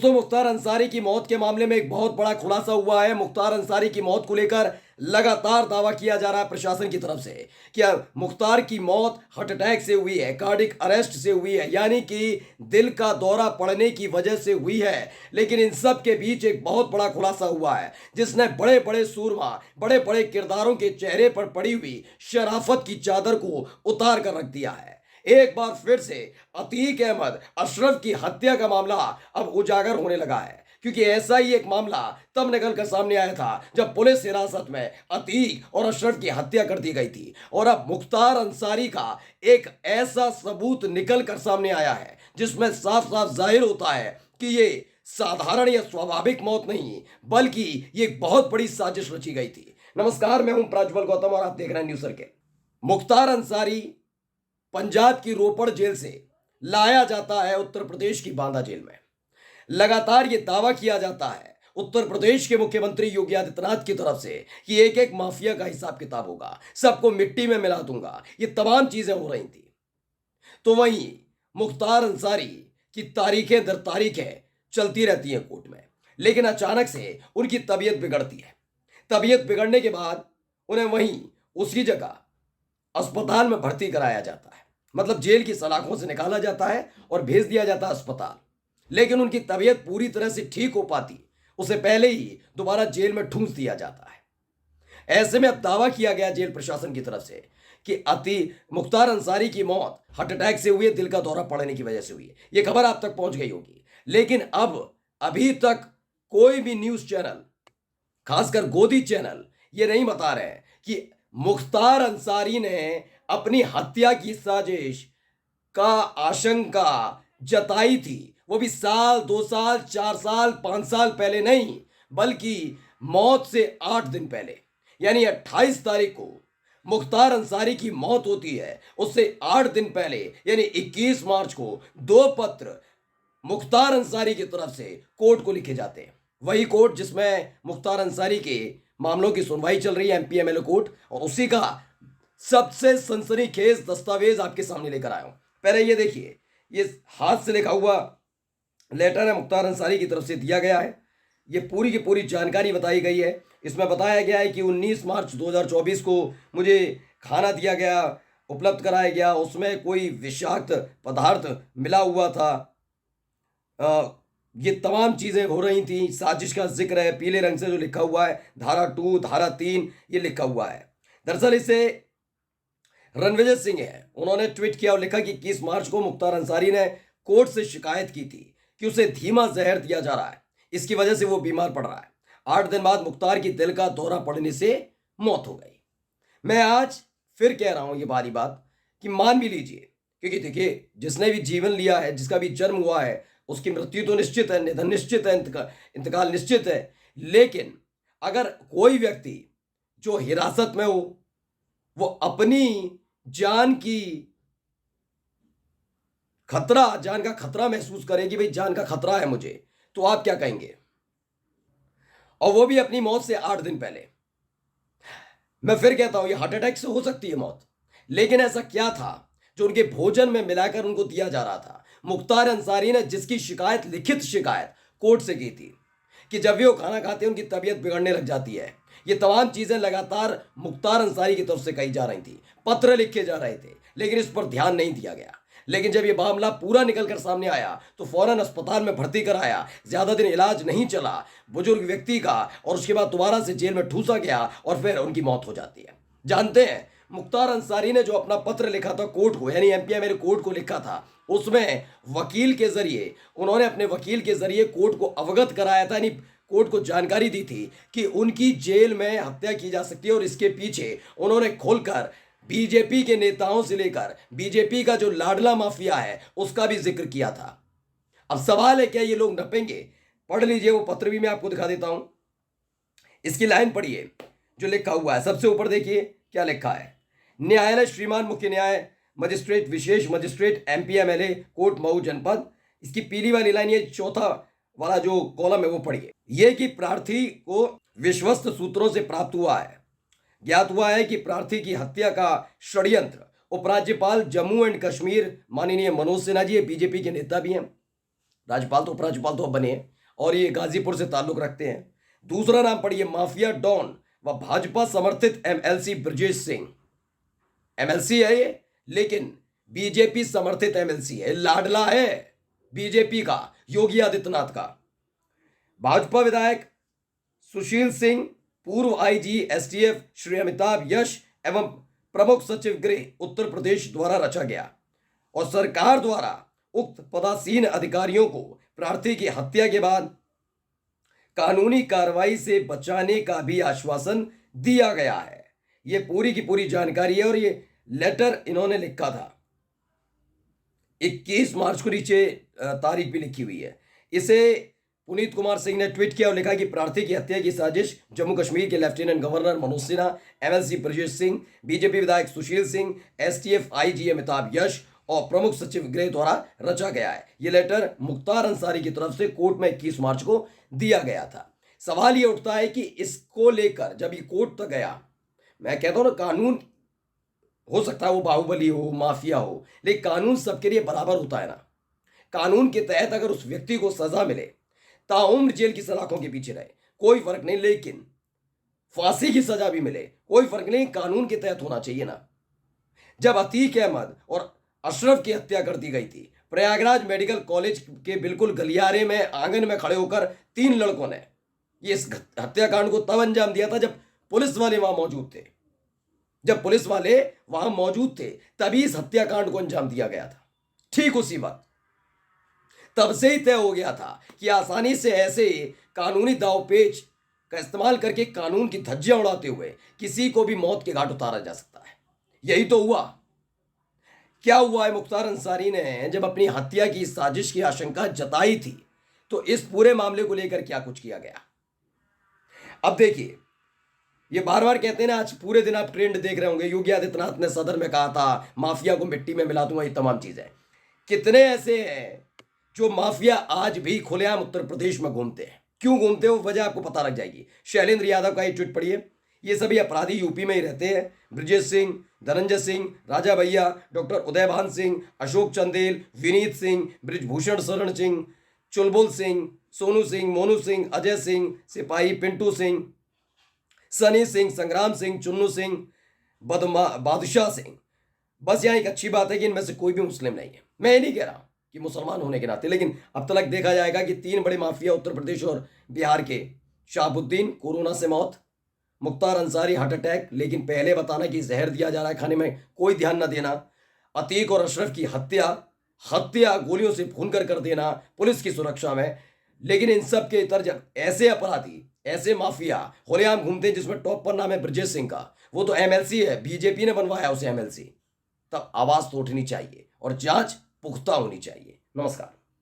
दोस्तों, मुख्तार अंसारी की मौत के मामले में एक बहुत बड़ा खुलासा हुआ है। मुख्तार अंसारी की मौत को लेकर लगातार दावा किया जा रहा है प्रशासन की तरफ से कि मुख्तार की मौत हार्ट अटैक से हुई है, कार्डिक अरेस्ट से हुई है, यानी कि दिल का दौरा पड़ने की वजह से हुई है। लेकिन इन सब के बीच एक बहुत बड़ा खुलासा हुआ है जिसने बड़े बड़े सूरमा, बड़े बड़े किरदारों के चेहरे पर पड़ी हुई शराफत की चादर को उतार कर रख दिया है। एक बार फिर से अतीक अहमद अशरफ की हत्या का मामला अब उजागर होने लगा है, क्योंकि ऐसा ही एक मामला तब निकल कर सामने आया था जब पुलिस हिरासत में अतीक और अशरफ की हत्या कर दी गई थी। और अब मुख्तार अंसारी का एक ऐसा सबूत निकल कर सामने आया है जिसमें साफ साफ जाहिर होता है कि ये साधारण या स्वाभाविक मौत नहीं, बल्कि ये एक बहुत बड़ी साजिश रची गई थी। नमस्कार, मैं हूं प्रज्वल गौतम और आप देख रहे हैं न्यूज सर्किल। मुख्तार अंसारी पंजाब की रोपड़ जेल से लाया जाता है उत्तर प्रदेश की बांदा जेल में। लगातार यह दावा किया जाता है उत्तर प्रदेश के मुख्यमंत्री योगी आदित्यनाथ की तरफ से कि एक एक माफिया का हिसाब किताब होगा, सबको मिट्टी में मिला दूंगा। ये तमाम चीजें हो रही थी। तो वहीं मुख्तार अंसारी की तारीखें दर तारीखें चलती रहती हैं कोर्ट में, लेकिन अचानक से उनकी तबीयत बिगड़ती है। तबीयत बिगड़ने के बाद उन्हें वहीं उसी जगह अस्पताल में भर्ती कराया जाता है, मतलब जेल की सलाखों से निकाला जाता है और भेज दिया जाता है अस्पताल। लेकिन उनकी तबीयत पूरी तरह से ठीक हो पाती उसे पहले ही दोबारा जेल में ठूंस दिया जाता है। ऐसे में अब दावा किया गया जेल प्रशासन की तरफ से कि मुख्तार अंसारी की मौत हार्ट अटैक से हुई है, दिल का दौरा पड़ने की वजह से हुई है। यह खबर आप तक पहुंच गई होगी, लेकिन अब अभी तक कोई भी न्यूज चैनल, खासकर गोदी चैनल, ये नहीं बता रहे हैं कि मुख्तार अंसारी ने अपनी हत्या की साजिश का आशंका जताई थी, वो भी साल, 2 साल, 4 साल, 5 साल पहले नहीं, बल्कि मौत से 8 दिन पहले, यानी 28 तारीख को मुख्तार अंसारी की मौत होती है। उससे 8 दिन पहले यानी 21 मार्च को 2 पत्र मुख्तार अंसारी की तरफ से कोर्ट को लिखे जाते हैं। वही कोर्ट जिसमें मुख्तार अंसारी के मामलों की सुनवाई चल रही है, एमपी एमएलए कोर्ट, और उसी का सबसे सनसनीखेज दस्तावेज आपके सामने लेकर आया हूं। पहले ये देखिए, ये हाथ से लिखा हुआ लेटर है, मुख्तार अंसारी की तरफ से दिया गया है। ये पूरी की पूरी जानकारी बताई गई है। इसमें बताया गया है कि 19 मार्च 2024 को मुझे खाना दिया गया, उपलब्ध कराया गया, उसमें कोई विषाक्त पदार्थ मिला हुआ था। ये तमाम चीज़ें हो रही थी। साजिश का जिक्र है, पीले रंग से जो लिखा हुआ है, धारा 2, धारा 3 ये लिखा हुआ है। दरअसल इसे रणविजय सिंह है, उन्होंने ट्वीट किया और लिखा कि 21 मार्च को मुख्तार अंसारी ने कोर्ट से शिकायत की थी कि उसे धीमा जहर दिया जा रहा है, इसकी वजह से वो बीमार पड़ रहा है। 8 दिन बाद मुख्तार की दिल का दौरा पड़ने से मौत हो गई। मैं आज फिर कह रहा हूं ये बारी बात कि मान भी लीजिए, क्योंकि देखिए, जिसने भी जीवन लिया है, जिसका भी जन्म हुआ है, उसकी मृत्यु तो निश्चित है, निधन निश्चित है, इंतकाल निश्चित है। लेकिन अगर कोई व्यक्ति जो हिरासत में हो वो अपनी जान का खतरा महसूस करे कि भाई जान का खतरा है मुझे, तो आप क्या कहेंगे? और वो भी अपनी मौत से 8 दिन पहले। मैं फिर कहता हूं, ये हार्ट अटैक से हो सकती है मौत, लेकिन ऐसा क्या था जो उनके भोजन में मिलाकर उनको दिया जा रहा था? मुख्तार अंसारी ने जिसकी शिकायत, लिखित शिकायत कोर्ट से की थी कि जब भी वो खाना खाते हैं उनकी तबीयत बिगड़ने लग जाती है। ये तमाम चीजें लगातार मुख्तार अंसारी की तरफ से कही जा रही थी, पत्र लिखे जा रहे थे, लेकिन इस पर ध्यान नहीं दिया गया। लेकिन जब ये मामला पूरा निकल कर सामने आया तो फौरन अस्पताल में भर्ती कराया। ज्यादा दिन इलाज नहीं चला बुजुर्ग व्यक्ति का, और उसके बाद दोबारा से जेल में ठूसा गया और फिर उनकी मौत हो जाती है। जानते हैं, मुख्तार अंसारी ने जो अपना पत्र लिखा था कोर्ट को, यानी एमपीएमएलए कोर्ट को लिखा था, उसमें वकील के जरिए, उन्होंने अपने वकील के जरिए कोर्ट को अवगत कराया था, यानी कोर्ट को जानकारी दी थी कि उनकी जेल में हत्या की जा सकती है। और इसके पीछे उन्होंने खोलकर बीजेपी के नेताओं से लेकर बीजेपी का जो लाडला माफिया है उसका भी जिक्र किया था। अब सवाल है, क्या ये लोग नपेंगे? पढ़ लीजिए, वो पत्र भी मैं आपको दिखा देता हूं। इसकी लाइन पढ़िए जो लिखा हुआ है। सबसे ऊपर देखिए क्या लिखा है। न्यायालय श्रीमान मुख्य न्याय मजिस्ट्रेट, विशेष मजिस्ट्रेट, एमपीएमएलए कोर्ट मऊ जनपद। इसकी पीली वाली लाइन, ये चौथा वाला जो कॉलम है वो पढ़िए। ये कि प्रार्थी को विश्वस्त सूत्रों से प्राप्त हुआ है, ज्ञात हुआ है कि प्रार्थी की हत्या का षड्यंत्र उपराज्यपाल जम्मू एंड कश्मीर माननीय मनोज सिन्हा जी, बीजेपी के नेता भी हैं, राज्यपाल तो उपराज्यपाल तो अब बने हैं और ये गाजीपुर से ताल्लुक रखते हैं। दूसरा नाम पढ़िए, माफिया डॉन व भाजपा समर्थित एमएलसी ब्रजेश सिंह। एमएलसी है ये, लेकिन बीजेपी समर्थित एमएलसी है, लाडला है बीजेपी का, योगी आदित्यनाथ का। भाजपा विधायक सुशील सिंह, पूर्व आईजी एसटीएफ श्री अमिताभ यश एवं प्रमुख सचिव गृह उत्तर प्रदेश द्वारा रचा गया और सरकार द्वारा उक्त पदासीन अधिकारियों को प्रार्थी की हत्या के बाद कानूनी कार्रवाई से बचाने का भी आश्वासन दिया गया है। ये पूरी की पूरी जानकारी है और ये लेटर इन्होंने लिखा था 21 मार्च को, नीचे तारीख भी लिखी हुई है। इसे पुनीत कुमार सिंह ने ट्वीट किया और लिखा कि प्रार्थी की हत्या की साजिश जम्मू कश्मीर के lieutenant governor Manoj Sinha, MLC Brajesh Singh, BJP विधायक सुशील सिंह, एसटीएफ आईजी अमिताभ यश और प्रमुख सचिव गृह द्वारा रचा गया है। यह लेटर मुख्तार अंसारी की तरफ से कोर्ट में 21 मार्च को दिया गया था। सवाल यह उठता है कि इसको लेकर जब ये कोर्ट तक गया, मैं कहता हूं ना, कानून हो सकता है वो बाहुबली हो, माफिया हो, लेकिन कानून सबके लिए बराबर होता है ना। कानून के तहत अगर उस व्यक्ति को सजा मिले, ताउम्र जेल की सलाखों के पीछे रहे, कोई फर्क नहीं, लेकिन फांसी की सजा भी मिले, कोई फर्क नहीं, कानून के तहत होना चाहिए ना। जब अतीक अहमद और अशरफ की हत्या कर दी गई थी, प्रयागराज मेडिकल कॉलेज के बिल्कुल गलियारे में आंगन में खड़े होकर 3 लड़कों ने ये इस हत्याकांड को तब अंजाम दिया था जब पुलिस वाले वहां मौजूद थे। जब पुलिस वाले वहां मौजूद थे तभी इस हत्याकांड को अंजाम दिया गया था। ठीक उसी वक्त तब से ही तय हो गया था कि आसानी से ऐसे कानूनी दावपेच का इस्तेमाल करके कानून की धज्जियां उड़ाते हुए किसी को भी मौत के घाट उतारा जा सकता है। यही तो हुआ। क्या हुआ है, मुख्तार अंसारी ने जब अपनी हत्या की साजिश की आशंका जताई थी तो इस पूरे मामले को लेकर क्या कुछ किया गया। अब देखिए, ये बार बार कहते हैं ना, आज पूरे दिन आप ट्रेंड देख रहे होंगे, योगी आदित्यनाथ ने सदर में कहा था माफिया को मिट्टी में मिला दूंगा, ये तमाम चीजें। कितने ऐसे हैं जो माफिया आज भी खुलेआम उत्तर प्रदेश में घूमते हैं। क्यों घूमते हैं वो वजह आपको पता लग जाएगी। शैलेंद्र यादव का ये ट्वीट पढ़िए, ये सभी अपराधी यूपी में ही रहते हैं। ब्रजेश सिंह, धनंजय सिंह, राजा भैया, डॉक्टर उदयभान सिंह, अशोक चंदेल, विनीत सिंह, ब्रिजभूषण शरण सिंह, चुलबुल सिंह, सोनू सिंह, मोनू सिंह, अजय सिंह, सिपाही पिंटू सिंह, सनी सिंह, संग्राम सिंह, चुन्नू सिंह, बादशाह सिंह। बस यहाँ एक अच्छी बात है कि इनमें से कोई भी मुस्लिम नहीं है। मैं ये नहीं कह रहा कि मुसलमान होने के नाते, लेकिन अब तक देखा जाएगा कि 3 बड़े माफिया उत्तर प्रदेश और बिहार के, शहाबुद्दीन कोरोना से मौत, मुख्तार अंसारी हार्ट अटैक, लेकिन पहले बताना कि जहर दिया जा रहा है खाने में, कोई ध्यान न देना, अतीक और अशरफ की हत्या गोलियों से भून कर देना पुलिस की सुरक्षा में। लेकिन इन सब के तर्ज ऐसे अपराधी, ऐसे माफिया खुलेआम घूमते हैं जिसमें टॉप पर नाम है ब्रजेश सिंह का, वो तो एमएलसी है, बीजेपी ने बनवाया उसे एमएलसी। तब आवाज तो उठनी चाहिए और जांच पुख्ता होनी चाहिए। नमस्कार।